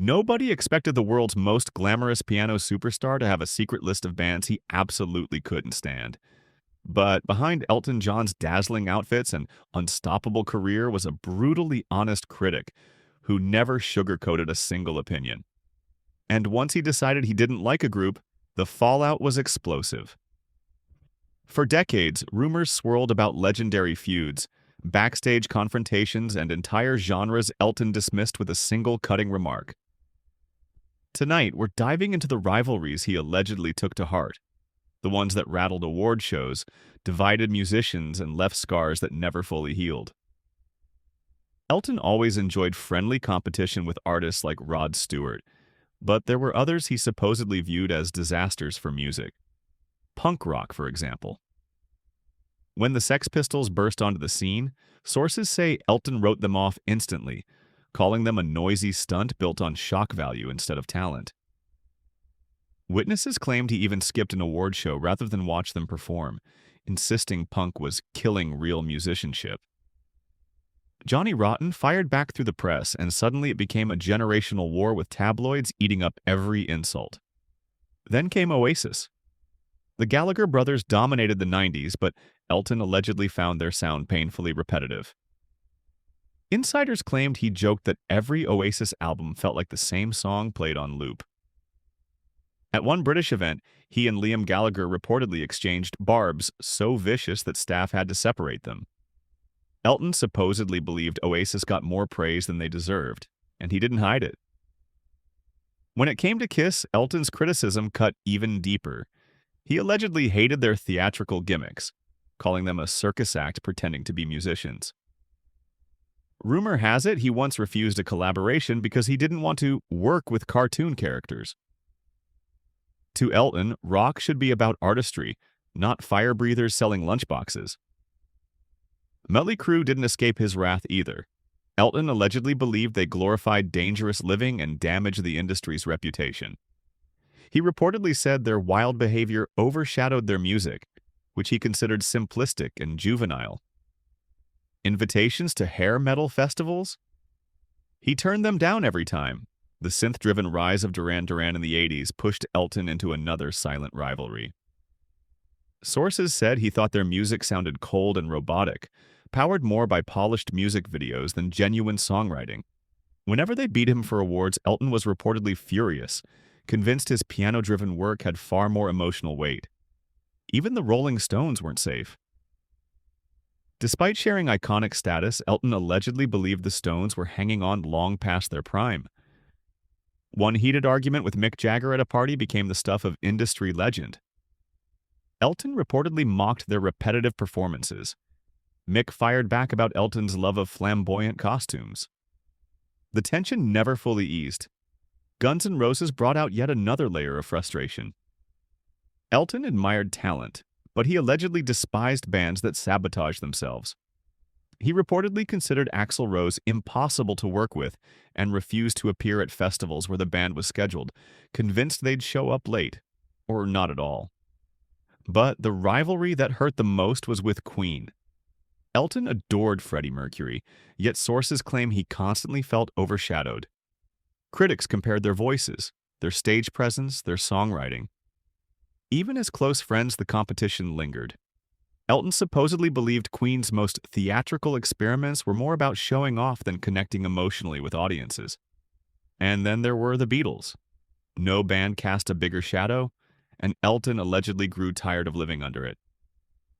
Nobody expected the world's most glamorous piano superstar to have a secret list of bands he absolutely couldn't stand. But behind Elton John's dazzling outfits and unstoppable career was a brutally honest critic who never sugarcoated a single opinion. And once he decided he didn't like a group, the fallout was explosive. For decades, rumors swirled about legendary feuds, backstage confrontations, and entire genres Elton dismissed with a single cutting remark. Tonight, we're diving into the rivalries he allegedly took to heart, the ones that rattled award shows, divided musicians, and left scars that never fully healed. Elton always enjoyed friendly competition with artists like Rod Stewart, but there were others he supposedly viewed as disasters for music. Punk rock, for example. When the Sex Pistols burst onto the scene, sources say Elton wrote them off instantly, calling them a noisy stunt built on shock value instead of talent. Witnesses claimed he even skipped an award show rather than watch them perform, insisting punk was killing real musicianship. Johnny Rotten fired back through the press, and suddenly it became a generational war with tabloids eating up every insult. Then came Oasis. The Gallagher brothers dominated the 90s, but Elton allegedly found their sound painfully repetitive. Insiders claimed he joked that every Oasis album felt like the same song played on loop. At one British event, he and Liam Gallagher reportedly exchanged barbs so vicious that staff had to separate them. Elton supposedly believed Oasis got more praise than they deserved, and he didn't hide it. When it came to Kiss, Elton's criticism cut even deeper. He allegedly hated their theatrical gimmicks, calling them a circus act pretending to be musicians. Rumor has it he once refused a collaboration because he didn't want to work with cartoon characters. To Elton, rock should be about artistry, not fire breathers selling lunchboxes. Mötley Crüe didn't escape his wrath either. Elton allegedly believed they glorified dangerous living and damaged the industry's reputation. He reportedly said their wild behavior overshadowed their music, which he considered simplistic and juvenile. Invitations to hair metal festivals? He turned them down every time. The synth-driven rise of Duran Duran in the 80s pushed Elton into another silent rivalry. Sources said he thought their music sounded cold and robotic, powered more by polished music videos than genuine songwriting. Whenever they beat him for awards, Elton was reportedly furious, convinced his piano-driven work had far more emotional weight. Even the Rolling Stones weren't safe. Despite sharing iconic status, Elton allegedly believed the Stones were hanging on long past their prime. One heated argument with Mick Jagger at a party became the stuff of industry legend. Elton reportedly mocked their repetitive performances. Mick fired back about Elton's love of flamboyant costumes. The tension never fully eased. Guns N' Roses brought out yet another layer of frustration. Elton admired talent, but he allegedly despised bands that sabotage themselves. He reportedly considered Axl Rose impossible to work with and refused to appear at festivals where the band was scheduled, convinced they'd show up late, or not at all. But the rivalry that hurt the most was with Queen. Elton adored Freddie Mercury, yet sources claim he constantly felt overshadowed. Critics compared their voices, their stage presence, their songwriting. Even as close friends, the competition lingered. Elton supposedly believed Queen's most theatrical experiments were more about showing off than connecting emotionally with audiences. And then there were the Beatles. No band cast a bigger shadow, and Elton allegedly grew tired of living under it.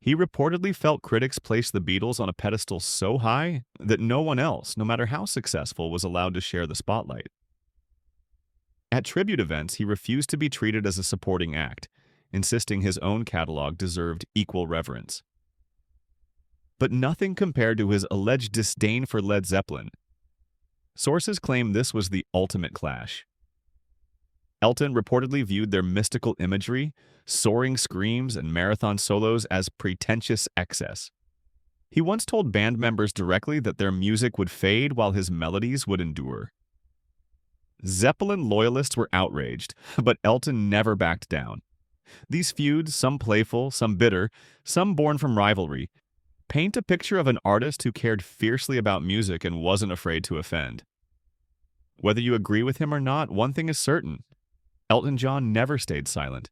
He reportedly felt critics placed the Beatles on a pedestal so high that no one else, no matter how successful, was allowed to share the spotlight. At tribute events, he refused to be treated as a supporting act, insisting his own catalog deserved equal reverence. But nothing compared to his alleged disdain for Led Zeppelin. Sources claim this was the ultimate clash. Elton reportedly viewed their mystical imagery, soaring screams, and marathon solos as pretentious excess. He once told band members directly that their music would fade while his melodies would endure. Zeppelin loyalists were outraged, but Elton never backed down. These feuds, some playful, some bitter, some born from rivalry, paint a picture of an artist who cared fiercely about music and wasn't afraid to offend. Whether you agree with him or not, one thing is certain: Elton John never stayed silent.